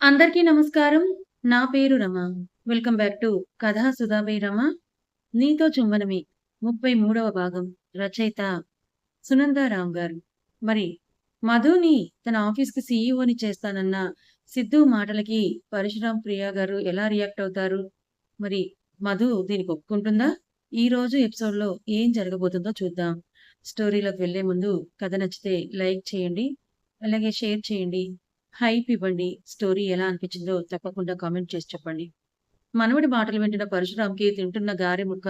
అందరికీ నమస్కారం. నా పేరు రమ. వెల్కమ్ బ్యాక్ టు కథా సుధాబై రమ. నీతో చుంబనమే 33వ భాగం. రచయిత సునంద రామ్ గారు. మరి మధుని తన ఆఫీస్‌కి సీఈఓని చేస్తానన్న సిద్ధు మాటలకి పరశురామ్ ప్రియ గారు ఎలా రియాక్ట్ అవుతారు? మరి మధు దీనికి ఒప్పుకుంటుందా? ఈరోజు ఎపిసోడ్‌లో ఏం జరగబోతుందో చూద్దాం. స్టోరీలోకి వెళ్ళే ముందు కథ నచ్చితే లైక్ చేయండి. అలాగే షేర్ చేయండి. హైప్ ఇవ్వండి. స్టోరీ ఎలా అనిపించిందో తప్పకుండా కామెంట్ చేసి చెప్పండి. మనవడి మాటలు వింటున్న పరశురాంకి తింటున్న గారె ముక్క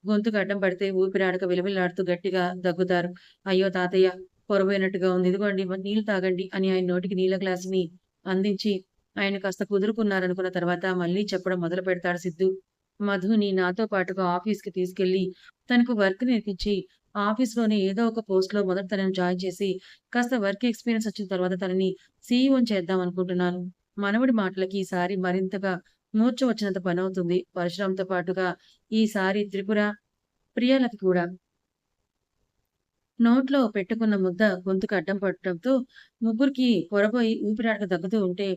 గొంతుకు అడ్డం పడితే ఊపిరాడక విలవిల్లాడుతూ గట్టిగా దగ్గుతారు. అయ్యో తాతయ్య పొరబోయినట్టుగా ఉంది. ఇదిగోండి నీళ్లు తాగండి అని ఆయన నోటికి నీళ్ళ గ్లాసుని అందించి ఆయన కాస్త కుదురుకున్నారనుకున్న తర్వాత మళ్ళీ చెప్పడం మొదలు పెడతాడు సిద్ధు. మధుని నాతో పాటుగా ఆఫీస్‌కి తీసుకెళ్ళి తనకు వర్క్ నేర్పించి ఆఫీస్‌లోనే ఏదో ఒక పోస్ట్‌లో మొదట తనని జాయిన్ చేసి కాస్త వర్క్ ఎక్స్‌పీరియన్స్ వచ్చిన తర్వాత తనని సీఈఓని చేద్దాం అనుకుంటున్నాను. మనవడి మాటలకి ఈసారి మరింతగా మూర్ఛ వచ్చినంత పనవుతుంది. పరశురామ్‌తో పాటుగా ఈసారి త్రిపుర, ప్రియలకి కూడా. నోట్లో పెట్టుకున్న ముద్ద గొంతుకు అడ్డం పడటంతో ముగ్గురికి పొరపోయి ఊపిరాడక దగ్గుతూ ఉంటే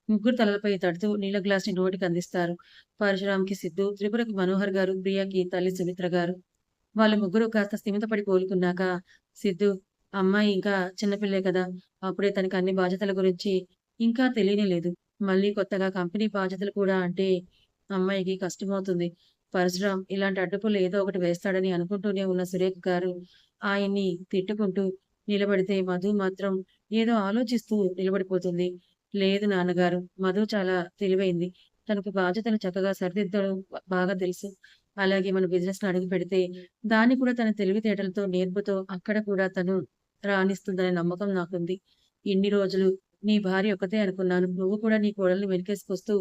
ముగ్గురు తలలపై తడుతూ నీళ్ళ గ్లాస్‌ని నోటికి అందిస్తారు. పరశురామ్‌కి సిద్ధు, త్రిపురకి మనోహర్ గారు, ప్రియకి తల్లి సుమిత్ర గారు. వాళ్ళు ముగ్గురు కాస్త స్థిమితపడి కోలుకున్నాక సిద్ధు, అమ్మాయి ఇంకా చిన్నపిల్లే కదా! అప్పుడే తనకి అన్ని బాధ్యతల గురించి ఇంకా తెలియనే లేదు. మళ్ళీ కొత్తగా కంపెనీ బాధ్యతలు కూడా అంటే అమ్మాయికి కష్టమవుతుంది. పరశురాం ఇలాంటి అడ్డుపుల్లు ఏదో ఒకటి వేస్తాడని అనుకుంటూనే ఉన్న సురేఖ గారు ఆయన్ని తిట్టుకుంటూ నిలబడితే మధు మాత్రం ఏదో ఆలోచిస్తూ నిలబడిపోతుంది. లేదు నాన్నగారు, మధు చాలా తెలివైంది. తనకు బాధ్యతలు చక్కగా సరిదిద్దడం బాగా తెలుసు. అలాగే మన బిజినెస్‌లో అడుగుపెడితే దాన్ని కూడా తన తెలివితేటలతో, నేర్పుతో అక్కడ కూడా తను రాణిస్తుందనే నమ్మకం నాకుంది. ఇన్ని రోజులు నీ భార్య ఒక్కతే అనుకున్నాను. నువ్వు కూడా నీ కోడల్ని వెనకేసుకొస్తూ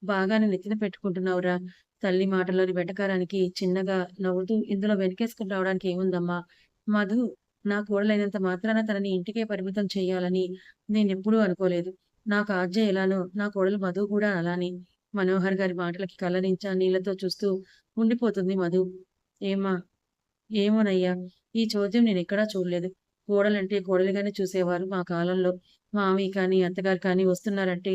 బాగానే నెత్తిన పెట్టుకుంటున్నావురా. తల్లి మాటల్లోని వెటకారానికి చిన్నగా నవ్వుతూ ఇందులో వెనకేసుకొని రావడానికి ఏముందమ్మా? మధు నా కోడలైనంత మాత్రాన తనని ఇంటికే పరిమితం చేయాలని నేనెప్పుడూ అనుకోలేదు. నాకు ఆజ్ఞ ఎలానో నా కోడలు మధు కూడా అలానే. మనోహర్ గారి మాటలకి కళ్ళనించా నీళ్లతో చూస్తూ ఉండిపోతుంది మధు. ఏమ్మా? ఏమోనయ్యా! ఈ చోద్యం నేనెక్కడా చూడలేదు. కోడలంటే కోడలుగానే చూసేవారు మా కాలంలో. మామయ్య కానీ, అత్తగారు కానీ వస్తున్నారంటే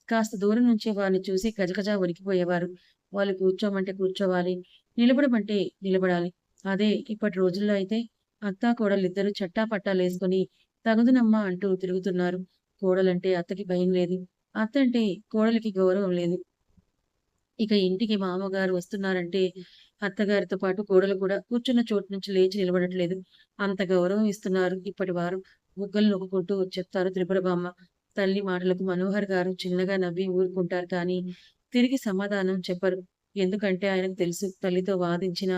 కాస్త దూరం నుంచే వారిని చూసి గజగజ వణికిపోయేవారు. వాళ్ళు కూర్చోమంటే కూర్చోవాలి, నిలబడమంటే నిలబడాలి. అదే ఇప్పటి రోజుల్లో అయితే అత్తా, కోడలిద్దరూ చట్టాపట్టాలేసుకొని తగుదునమ్మా అంటూ తిరుగుతున్నారు. కోడలంటే అత్తకి భయం లేదు. అత్తంటే కోడలికి గౌరవం లేదు. ఇక ఇంటికి మామగారు వస్తున్నారంటే అత్తగారితో పాటు కోడలు కూడా కూర్చున్న చోటు నుంచి లేచి నిలబడట్లేదు. అంత గౌరవం ఇస్తున్నారు ఇప్పటి వారు. బుగ్గలు నొక్కుకుంటూ చెప్తారు త్రిపుర బామ్మ. తల్లి మాటలకు మనోహర్ గారు చిన్నగా నవ్వి ఊరుకుంటారు కానీ తిరిగి సమాధానం చెప్పరు. ఎందుకంటే ఆయనకు తెలుసు తల్లితో వాదించిన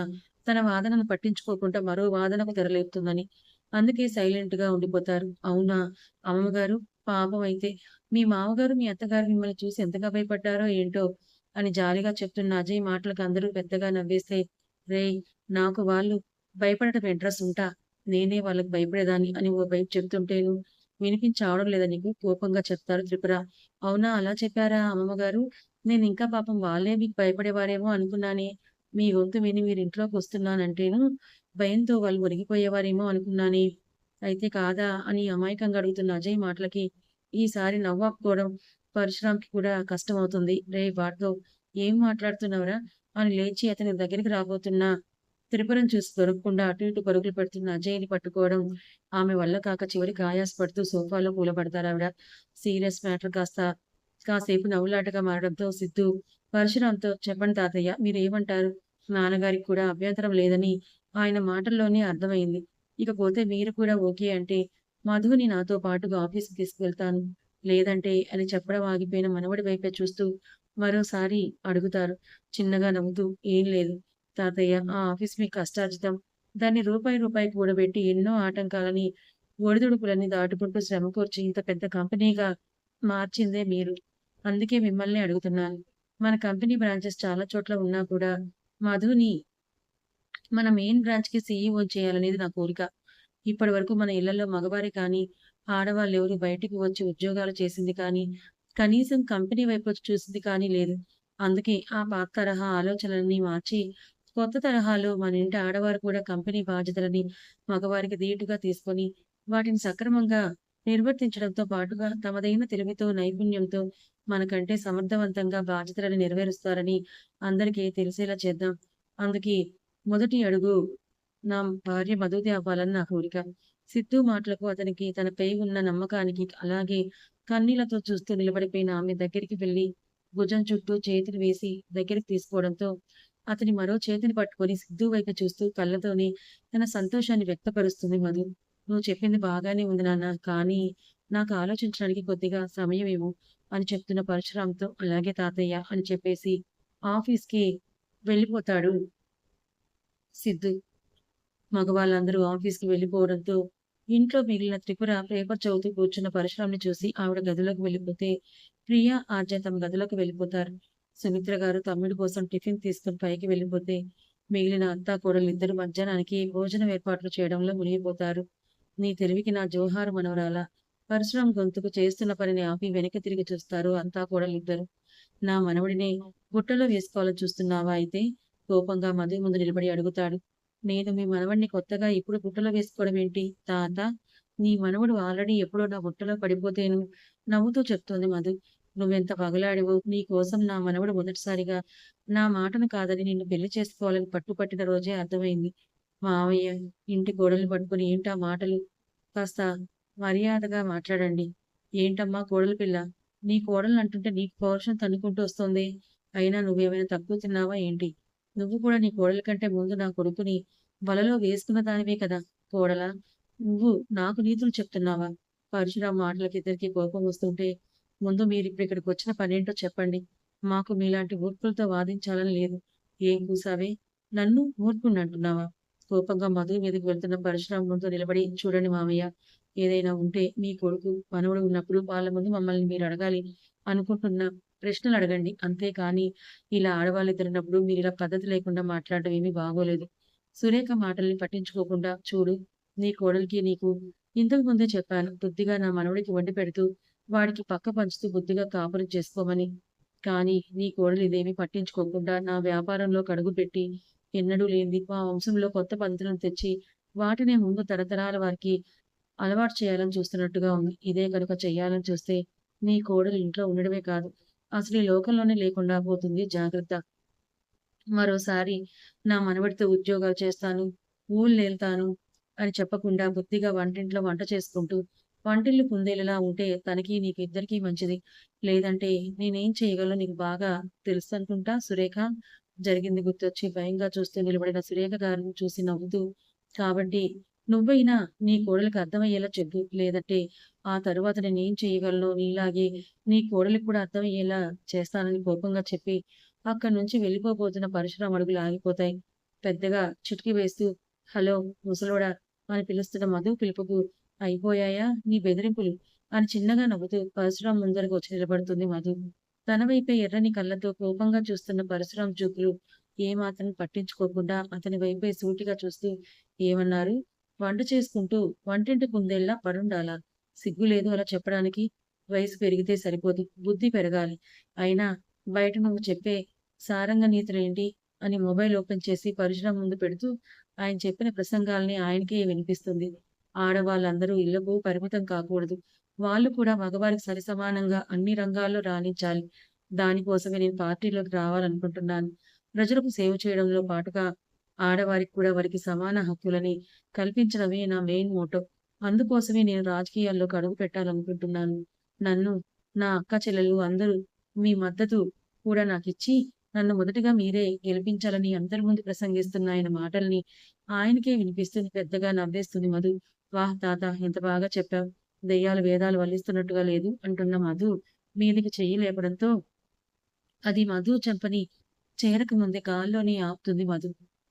తన వాదనను పట్టించుకోకుండా మరో వాదనకు తెరలేపుతుందని. అందుకే సైలెంట్‌గా ఉండిపోతారు. అవునా! అమ్మమ్మగారు పాపం అయితే మీ మామగారు, మీ అత్తగారు మిమ్మల్ని చూసి ఎంతగా భయపడ్డారో ఏంటో అని జాలిగా చెప్తున్న అజయ్ మాటలకు అందరూ పెద్దగా నవ్వేస్తే, రేయ్! నాకు వాళ్ళు భయపడటం ఏంట్రా సుంఠ. నేనే వాళ్ళకి భయపడేదాన్ని అని ఓ వైపు చెప్తుంటేను వినిపించావడం లేదా నీకు? కోపంగా చెప్తారు త్రిపుర. అవునా! అలా చెప్పారా అమ్మమ్మగారు? నేనింకా పాపం వాళ్ళే మీకు భయపడేవారేమో అనుకున్నానే. మీ గొంతు విని మీరింట్లోకొస్తున్నానంటేను భయంతో వాళ్ళు వణికిపోయేవారేమో అనుకున్నానే. అయితే కాదా? అని అమాయకంగా అడుగుతున్న అజయ్ మాటలకి ఈసారి నవ్వాపుకోవడం పరశురాంకి కూడా కష్టమవుతుంది. రేయ్ భార్గవ్! ఏం మాట్లాడుతున్నావురా? అని లేచి అతని దగ్గరికి రాబోతున్న త్రిపురను చూసి దొరకకుండా అటు ఇటు పరుగులు పెడుతున్న అజయ్‌ని పట్టుకోవడం ఆమె వల్ల కాక చివరికి ఆయాసపడుతూ సోఫాలో కూలబడతారావిడ. సీరియస్ మ్యాటర్ కాసేపు నవ్వులాటగా మారడంతో సిద్ధు పరశురాంతో చెప్పండి తాతయ్య మీరేమంటారు? నాన్నగారికి కూడా అభ్యంతరం లేదని ఆయన మాటల్లోనే అర్థమైంది. ఇకపోతే మీరు కూడా ఓకే అంటే మధుని నాతో పాటుగా ఆఫీస్‌కి తీసుకువెళ్తాను. లేదంటే అని చెప్పడం ఆగిపోయిన మనవడి వైపే చూస్తూ మరోసారి అడుగుతారు. చిన్నగా నవ్వుతూ ఏం లేదు తాతయ్య ఆ ఆఫీస్ మీ కష్టార్జితం. దాన్ని రూపాయి రూపాయి కూడబెట్టి ఎన్నో ఆటంకాలని, ఒడిదుడుకులని దాటుకుంటూ శ్రమకూర్చి ఇంత పెద్ద కంపెనీగా మార్చిందే మీరు. అందుకే మిమ్మల్నే అడుగుతున్నాను. మన కంపెనీ బ్రాంచెస్ చాలా చోట్ల ఉన్నా కూడా మధుని మన మెయిన్ బ్రాంచ్‌కి సీఈఓని చేయాలనేది నా కోరిక. ఇప్పటివరకు మన ఇళ్లలో మగవారే కానీ, ఆడవాళ్ళెవరు బయటికి వచ్చి ఉద్యోగాలు చేసింది కానీ, కనీసం కంపెనీ వైపొచ్చి చూసింది కానీ లేదు. అందుకే ఆ పాత తరహా ఆలోచనలన్నీ మార్చి, కొత్త తరహాలో మన ఇంటి ఆడవారు కూడా కంపెనీ బాధ్యతలని మగవారికి ధీటుగా తీసుకొని, వాటిని సక్రమంగా నిర్వర్తించడంతో పాటుగా తమదైన తెలివితో, నైపుణ్యంతో మనకంటే సమర్థవంతంగా బాధ్యతలను నెరవేరుస్తారని అందరికీ తెలిసేలా చేద్దాం. అందుకే మొదటి అడుగు నా భార్య మధుతి అవ్వాలని నా కోరిక. సిద్ధు మాటలకు అతనికి తనపై ఉన్న నమ్మకానికి, అలాగే కన్నీళ్లతో చూస్తూ నిలబడిపోయిన ఆమె దగ్గరికి వెళ్లి భుజం చుట్టూ చేతులు వేసి దగ్గరికి తీసుకోవడంతో అతని మరో చేతిని పట్టుకొని సిద్ధు వైపు చూస్తూ కళ్ళతోనే తన సంతోషాన్ని వ్యక్తపరుస్తుంది మధు. "నువ్వు చెప్పింది బాగానే ఉంది నాన్న. కానీ నాకు ఆలోచించడానికి కొద్దిగా సమయం ఇవ్వు" అని చెప్తున్న పరశురాంతో "అలాగే తాతయ్య" అని చెప్పేసి ఆఫీస్‌కి వెళ్ళిపోతాడు సిద్ధు. మగవాళ్ళందరూ ఆఫీస్‌కి వెళ్ళిపోవడంతో, ఇంట్లో మిగిలిన త్రిపుర పేపర్ చదువుతూ కూర్చున్న పరశురాంని చూసి ఆవిడ గదిలోకి వెళ్ళిపోతే, ప్రియ, ఆర్య తమ గదిలోకి వెళ్ళిపోతారు. సుమిత్ర గారు తమ్ముడి కోసం టిఫిన్ తీసుకొని పైకి వెళ్ళిపోతే, మిగిలిన అత్తాకోడలిద్దరూ మధ్యాహ్నానికి భోజనం ఏర్పాట్లు చేయడంలో మునిగిపోతారు. నీ తెలివికి నా జోహారు మనవరాలా! పరశురాం గొంతుకు చేస్తున్న పనిని ఆపి వెనక్కి తిరిగి చూస్తారు అత్తాకోడలిద్దరూ. నా మనవడిని బుట్టలో వేసుకోవాలని చూస్తున్నావా అయితే? కోపంగా మధు ముందు నిలబడి అడుగుతాడు. నేను మీ మనవడిని కొత్తగా ఇప్పుడు బుట్టలో వేసుకోవడం ఏంటి తాత? నీ మనవడు ఆల్రెడీ ఎప్పుడో నా బుట్టలో పడిపోతేను నవ్వుతూ చెప్తోంది మధు. నువ్వెంత పగలాడివో, నీ కోసం నా మనవడు మొదటిసారిగా నా మాటను కాదని నిన్ను పెళ్లి చేసుకోవాలని పట్టుపట్టిన రోజే అర్థమైంది. మావయ్య, ఇంటి గోడలు పట్టుకుని ఏంటా మాటలు? కాస్త మర్యాదగా మాట్లాడండి. ఏంటమ్మా కోడలు పిల్ల? నీ కోడల్నంటుంటే నీకు పౌరుషం తన్నుకుంటూ వస్తోందే. అయినా నువ్వేమైనా తక్కువ తిన్నావా ఏంటి? నువ్వు కూడా నీ కోడలి కంటే ముందు నా కొడుకుని వలలో వేసుకున్న దానివే కదా కోడలా! నువ్వు నాకు నీతులు చెప్తున్నావా? పరశురాం మాటలకి ఇద్దరికీ కోపం వస్తుంటే, ముందు మీరిప్పుడు ఇక్కడికొచ్చిన పనేంటో చెప్పండి. మాకు మీలాంటి మూర్ఖులతో వాదించాలని లేదు. ఏం కూసావే? నన్ను మూర్ఖుడినంటున్నావా? కోపంగా మధు మీదకి వెళ్తున్న పరశురాం ముందు నిలబడి, చూడండి మామయ్య, ఏదైనా ఉంటే మీ కొడుకు, మనవడు ఉన్నప్పుడు వాళ్ళ ముందు మమ్మల్ని మీరు అడగాలి అనుకుంటున్న ప్రశ్నలు అడగండి. అంతేకానీ ఇలా ఆడవాళ్ళిద్దరున్నప్పుడు మీరిలా పద్ధతి లేకుండా మాట్లాడడం ఏమీ బాగోలేదు. సురేఖ మాటల్ని పట్టించుకోకుండా, చూడు, నీ కోడలికి నీకు ఇంతకు ముందే చెప్పాను. బుద్ధిగా నా మనవడికి వండి పెడుతూ, వాడికి పక్క పంచుతూ బుద్ధిగా కాపురం చేసుకోమని. కానీ నీ కోడలు ఇదేమీ పట్టించుకోకుండా నా వ్యాపారంలోకి అడుగుపెట్టి, ఎన్నడూ లేనిది మా వంశంలో కొత్త పద్ధతులను తెచ్చి, వాటినే ముందు తరతరాల వారికి అలవాటు చేయాలని చూస్తున్నట్టుగా ఉంది. ఇదే కనుక చెయ్యాలని చూస్తే, నీ కోడలు ఇంట్లో ఉండడమే కాదు, అసలు ఈ లోకంలోనే లేకుండా పోతుంది. జాగ్రత్త. మరోసారి నా మనవడితో ఉద్యోగాలు చేస్తాను, ఊళ్ళేళ్తాను అని చెప్పకుండా బుద్ధిగా వంటింట్లో వంట చేసుకుంటూ, వంటిల్లు కుందేలులా ఉంటే తనకి నీకు ఇద్దరికీ మంచిది. లేదంటే నేనేం చేయగలనో నీకు బాగా తెలుసనుకుంటా సురేఖ. జరిగింది గుర్తొచ్చి భయంగా చూస్తూ నిలబడిన సురేఖ గారిని చూసి నవ్వుతూ, కాబట్టి నువ్వైనా నీ కోడలికి అర్థమయ్యేలా చెప్పు. లేదంటే ఆ తరువాత నేనేం చేయగలనో నీలాగే నీ కోడలికి కూడా అర్థమయ్యేలా చేస్తానని కోపంగా చెప్పి అక్కడి నుంచి వెళ్ళిపోబోతున్న పరశురాం అడుగులు ఆగిపోతాయి. పెద్దగా చిటికి వేస్తూ, "హలో ముసలోడా" అని పిలుస్తున్న మధు పిలుపుకు, "అయిపోయాయా నీ బెదిరింపులు" అని చిన్నగా నవ్వుతూ పరశురాం ముందరకు వచ్చి నిలబడుతుంది మధు. తన వైపే ఎర్రని కళ్ళతో కోపంగా చూస్తున్న పరశురాం చూపులు ఏమాత్రం పట్టించుకోకుండా అతని వైపే సూటిగా చూస్తూ, "ఏమన్నారు? వంట చేసుకుంటూ వంటింటి కుందేల్లా పడుండాలా? సిగ్గు లేదు అలా చెప్పడానికి? వయసు పెరిగితే సరిపోదు, బుద్ధి పెరగాలి. అయినా బయట నువ్వు చెప్పే సారంగ నీతులేంటి?" అని మొబైల్ ఓపెన్ చేసి పరశురాం ముందు పెడుతూ ఆయన చెప్పిన ప్రసంగాల్ని ఆయనకే వినిపిస్తుంది. ఆడవాళ్ళందరూ ఇళ్లకు పరిమితం కాకూడదు. వాళ్ళు కూడా మగవారికి సరిసమానంగా అన్ని రంగాల్లో రాణించాలి. దానికోసమే నేను పార్టీలోకి రావాలనుకుంటున్నాను. ప్రజలకు సేవ చేయడంలో పాటుగా ఆడవారికి కూడా వారికి సమాన హక్కులని కల్పించడమే నా మెయిన్ మోటో. అందుకోసమే నేను రాజకీయాల్లోకి అడుగు పెట్టాలనుకుంటున్నాను. నన్ను, నా అక్క చెల్లెలు అందరూ మీ మద్దతు కూడా నాకిచ్చి నన్ను మొదటగా మీరే గెలిపించాలని అందరి ముందు ప్రసంగిస్తున్న ఆయన మాటల్ని ఆయనకే వినిపిస్తుంది. పెద్దగా నవ్వేస్తుంది మధు. "వాహ్ తాత, ఎంత బాగా చెప్పావు. దెయ్యాలు వేదాలు వల్లిస్తున్నట్టుగా లేదు" అంటున్న మధు మీదికి చెయ్యి లేపడంతో అది మధు చెంపని చేరకముందే గాల్లోనే ఆపుతుంది మధు.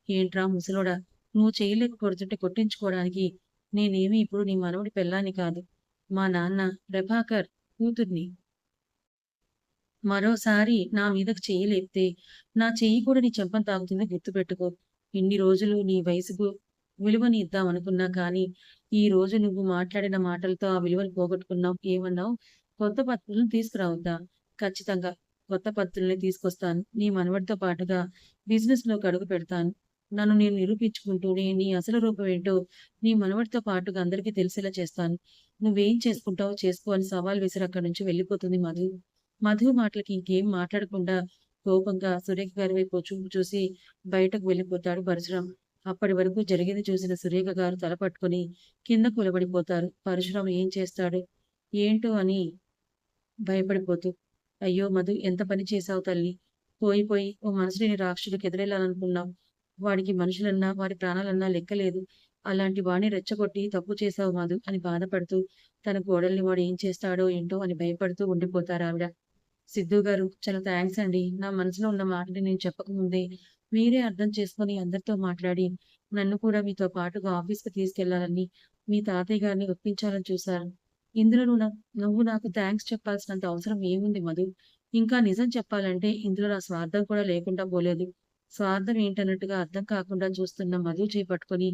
"ఏంట్రా ముసలోడా, నువ్వు చెయ్యలేక కొడుతుంటే కొట్టించుకోవడానికి నేనేమి ఇప్పుడు నీ మనవడి పెళ్ళాన్ని కాదు. మా నాన్న ప్రభాకర్ కూతుర్ని. మరోసారి నా మీదకు చెయ్యి లేపితే, నా చెయ్యి కూడా నీ చెంపను తాకుతుంది గుర్తుపెట్టుకో. ఇన్ని రోజులు నీ వయసుకు విలువని ఇద్దామనుకున్నా కానీ, ఈ రోజు నువ్వు మాట్లాడిన మాటలతో ఆ విలువను పోగొట్టుకున్నావు. ఏమన్నావు? కొత్త పద్ధతులను తీసుకురావద్దా? ఖచ్చితంగా కొత్త పద్ధతుల్ని తీసుకొస్తాను. నీ మనవడితో పాటుగా బిజినెస్‌లోకి అడుగు పెడతాను. నన్ను నేను నిరూపించుకుంటూ నీ అసలు రూపం ఏంటో నీ మనవడితో పాటుగా అందరికీ తెలిసేలా చేస్తాను. నువ్వేం చేసుకుంటావో చేసుకో అని సవాల్ విసిరి అక్కడి నుంచి వెళ్ళిపోతుంది మధు. మధు మాటలకి ఇంకేం మాట్లాడకుండా కోపంగా సురేఖ గారి వైపు చూపు చూసి బయటకు వెళ్ళిపోతాడు పరశురాం. అప్పటి వరకు జరిగింది చూసిన సురేఖ గారు తల పట్టుకొని కింద కూలబడిపోతారు. పరశురాం ఏం చేస్తాడు ఏంటో అని భయపడిపోతూ, అయ్యో మధు ఎంత పని చేశావు తల్లి. పోయి పోయి ఓ మనుషుని రాక్షసుడికి ఎదురెళ్ళాలనుకున్నావు. వాడికి మనుషులన్నా వాడి ప్రాణాలన్నా లెక్కలేదు. అలాంటి వాడిని రెచ్చగొట్టి తప్పు చేశావు మధు అని బాధపడుతూ తన కోడల్ని వాడు ఏం చేస్తాడో ఏంటో అని భయపడుతూ ఉండిపోతారు ఆవిడ. సిద్ధు గారు చాలా థ్యాంక్స్ అండి. నా మనసులో ఉన్న మాటని నేను చెప్పకముందే మీరే అర్థం చేసుకొని అందరితో మాట్లాడి నన్ను కూడా మీతో పాటుగా ఆఫీస్‌కి తీసుకెళ్లాలని మీ తాతయ్య గారిని ఒప్పించాలని చూశారు. ఇందులో నువ్వు నాకు థాంక్స్ చెప్పాల్సినంత అవసరం ఏముంది మధు? ఇంకా నిజం చెప్పాలంటే ఇందులో నా స్వార్థం కూడా లేకుండా పోలేదు. స్వార్థం ఏంటన్నట్టుగా అర్థం కాకుండా చూస్తున్న మధు చేయి పట్టుకొని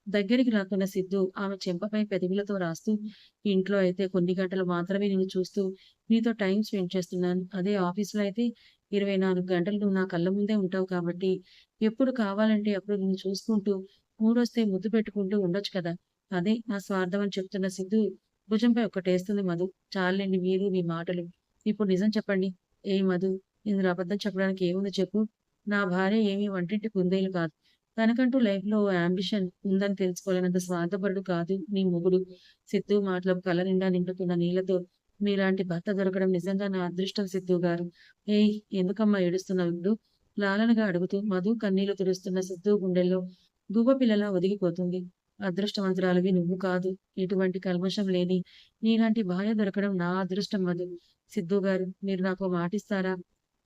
దగ్గరికి లాక్కున్న సిద్ధు ఆమె చెంపపై పెదవులతో రాస్తూ, ఇంట్లో అయితే కొన్ని గంటలు మాత్రమే నిన్ను చూస్తూ నీతో టైమ్ స్పెండ్ చేస్తున్నాను. అదే ఆఫీస్‌లో అయితే 24 గంటలు నువ్వు నా కళ్ళ ముందే ఉంటావు కాబట్టి ఎప్పుడు కావాలంటే అప్పుడు నిన్ను చూసుకుంటూ, మూడొస్తే ముద్దు పెట్టుకుంటూ ఉండొచ్చు కదా! అదే నా స్వార్థం అని చెప్తున్న సిద్ధు భుజంపై ఒక్కటేస్తుంది మధు. చాలులెండి మీరు మీ మాటలు. ఇప్పుడు నిజం చెప్పండి. ఏ మధు, ఇందులో అబద్ధం చెప్పడానికి ఏముంది చెప్పు? నా భార్య ఏమీ వంటింటి కుందేలు కాదు. తనకంటూ లైఫ్‌లో ఓ యాంబిషన్ ఉందని తెలుసుకోలేనంత స్వార్థపరుడు కాదు నీ మొగుడు. సిద్ధు మాటలు కళ్ళ నిండా నిండుతున్న నీళ్లతో మీలాంటి భర్త దొరకడం నిజంగా నా అదృష్టం సిద్ధు గారు. ఏయ్! ఎందుకమ్మా ఏడుస్తున్నావు ఇప్పుడు? లాలనగా అడుగుతూ మధు కన్నీళ్లు తుడుస్తున్న సిద్ధు గుండెల్లో గువ్వపిల్లలా ఒదిగిపోతుంది. అదృష్టవంతురాలివి నువ్వు కాదు. ఎటువంటి కల్మషం లేని నీలాంటి భార్య దొరకడం నా అదృష్టం మధు. సిద్ధు గారు మీరు నాకో మాటిస్తారా?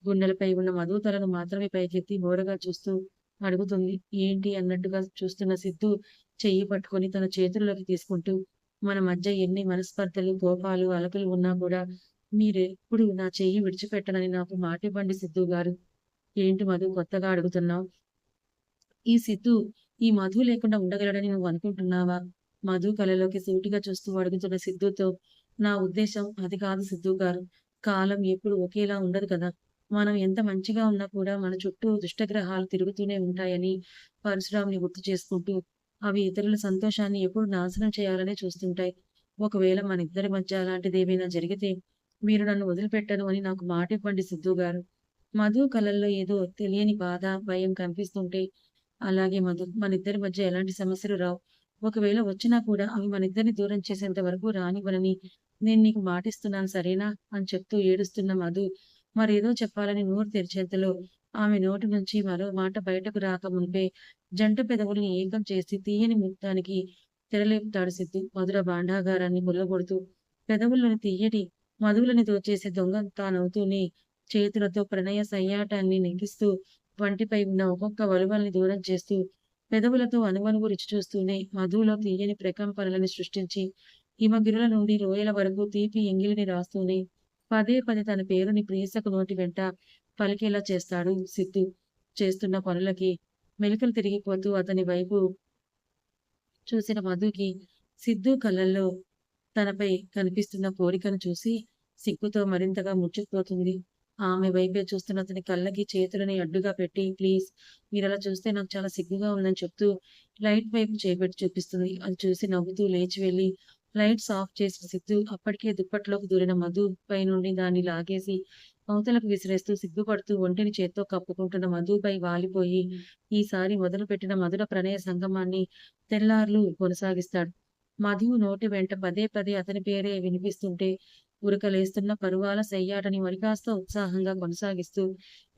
గుండెలపై ఉన్న మధు తలను మాత్రమే పైకెత్తి ఓరగా చూస్తూ అడుగుతుంది. ఏంటి అన్నట్టుగా చూస్తున్న సిద్ధు చెయ్యి పట్టుకొని తన చేతుల్లోకి తీసుకుంటూ, మన మధ్య ఎన్ని మనస్పర్ధలు, కోపాలు, అలకలు ఉన్నా కూడా మీరెప్పుడు నా చెయ్యి విడిచిపెట్టనని నాకు మాటివ్వండి సిద్ధు గారు. ఏంటి మధు కొత్తగా అడుగుతున్నావు? ఈ సిద్ధు ఈ మధు లేకుండా ఉండగలడని నువ్వు అనుకుంటున్నావా? మధు కళ్ళలోకి సూటిగా చూస్తూ అడుగుతున్న సిద్ధుతో, నా ఉద్దేశం అది కాదు సిద్ధు గారు. కాలం ఎప్పుడు ఒకేలా ఉండదు కదా! మనం ఎంత మంచిగా ఉన్నా కూడా మన చుట్టూ దుష్టగ్రహాలు తిరుగుతూనే ఉంటాయని పరశురాముని గుర్తు చేసుకుంటూ, అవి ఇతరుల సంతోషాన్ని ఎప్పుడు నాశనం చేయాలనే చూస్తుంటాయి. ఒకవేళ మనిద్దరి మధ్య అలాంటిదేమైనా జరిగితే మీరు నన్ను వదిలిపెట్టను అని నాకు మాటివ్వండి సిద్ధు గారు. మధు కళ్ళల్లో ఏదో తెలియని బాధ, భయం కనిపిస్తుంటే అలాగే మధు. మనిద్దరి మధ్య ఎలాంటి సమస్యలు రావు. ఒకవేళ వచ్చినా కూడా అవి మనిద్దరిని దూరం చేసేంత వరకు రానివ్వనని నేను నీకు మాటిస్తున్నాను సరేనా? అని చెప్తూ ఏడుస్తున్న మధు మరేదో చెప్పాలని నోరు తెరిచేంతలో ఆమె నోటి నుంచి మరో మాట బయటకు రాక మునుపే జంట పెదవుల్ని ఏకం చేసి తీయని ముత్తానికి తెరలేపుతాడు సిద్ధు. మధుర భాండాగారాన్ని ముల్లగొడుతూ పెదవుల్లోని తీయటి మధువులని దోచేసే దొంగ తానవుతూనే చేతులతో ప్రణయ సయ్యాటాన్ని నెగ్గిస్తూ వంటిపై ఉన్న ఒక్కొక్క వలువల్ని దూరం చేస్తూ, పెదవులతో అణువణువు రుచి చూస్తూనే మధులో తీయని ప్రకంపనలని సృష్టించి, హిమగిరుల నుండి లోయల వరకు తీపి ఎంగిలిని రాస్తూనే, పదే పదే తన పేరుని ప్రియసకు నోటి వెంట పలికేలా చేస్తాడు సిద్ధు. చేస్తున్న పనులకి మెలికలు తిరిగిపోతూ అతని వైపు చూసిన మధుకి, సిద్ధు కళ్ళల్లో తనపై కనిపిస్తున్న కోరికను చూసి సిగ్గుతో మరింతగా ముడుచుకుపోతుంది. ఆమె వైపే చూస్తున్న అతని కళ్ళకి చేతులని అడ్డుగా పెట్టి, ప్లీజ్ మీరలా చూస్తే నాకు చాలా సిగ్గుగా ఉందని చెప్తూ లైట్ వైపు చేపెట్టి చూపిస్తుంది. అది చూసి నవ్వుతూ లేచి వెళ్లి లైట్స్ ఆఫ్ చేసిన సిద్ధు అప్పటికే దుప్పట్లోకి దూరిన మధు పై నుండి దాన్ని లాగేసి అవతలకు విసిరేస్తూ సిగ్గుపడుతూ ఒంటిని చేత్తో కప్పుకుంటున్న మధుపై వాలిపోయి ఈసారి మొదలుపెట్టిన మధుర ప్రణయ సంగమాన్ని తెల్లార్లు కొనసాగిస్తాడు. మధు నోటి వెంట పదే పదే అతని పేరే వినిపిస్తుంటే ఉరకలేస్తున్న పరువాల సయ్యాటని మరికాస్త ఉత్సాహంగా కొనసాగిస్తూ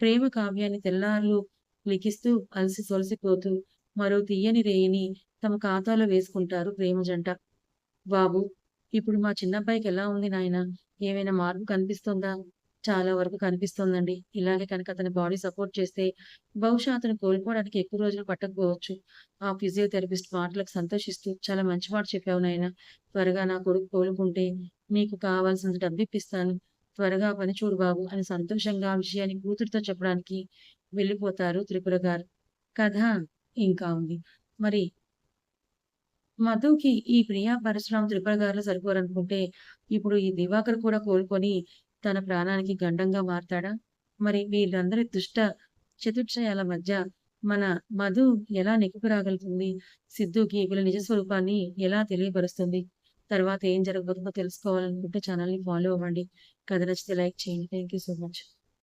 ప్రేమ కావ్యాన్ని తెల్లార్లు లిఖిస్తూ అలసి సొలసిపోతూ మరో తీయని రేయిని తమ ఖాతాలో వేసుకుంటారు ప్రేమ జంట. బాబు ఇప్పుడు మా చిన్నబ్బాయికి ఎలా ఉంది నాయనా? ఏమైనా మార్పు కనిపిస్తుందా? చాలా వరకు కనిపిస్తోందండి. ఇలాగే కనుక అతని బాడీ సపోర్ట్ చేస్తే బహుశా అతను కోలుకోవడానికి ఎక్కువ రోజులు పట్టకపోవచ్చు. ఆ ఫిజియోథెరపిస్ట్ మాటలకు సంతోషిస్తూ చాలా మంచి మాట చెప్పావు నాయనా. త్వరగా నా కొడుకు కోలుకుంటే నీకు కావాల్సినంత డబ్బిప్పిస్తాను. త్వరగా ఆ పని చూడు బాబు అని సంతోషంగా ఆ విషయాన్ని కూతురితో చెప్పడానికి వెళ్ళిపోతారు త్రిపుర గారు. కథ ఇంకా ఉంది. మరి మధుకి ఈ ప్రియా పరశురాం త్రిపుర గారులు సరిపోరనుకుంటే, ఇప్పుడు ఈ దివాకర్ కూడా కోలుకొని తన ప్రాణానికి గండంగా మారతాడా? మరి వీళ్ళందరి దుష్ట చతుష్టయాల మధ్య మన మధు ఎలా నెగ్గుకు రాగలుగుతుంది? సిద్ధుకి వీళ్ళ నిజ స్వరూపాన్ని ఎలా తెలియపరుస్తుంది? తర్వాత ఏం జరగబోతుందో తెలుసుకోవాలనుకుంటే ఛానెల్‌ని ఫాలో అవ్వండి. కథ నచ్చితే లైక్ చేయండి. Thank you so much.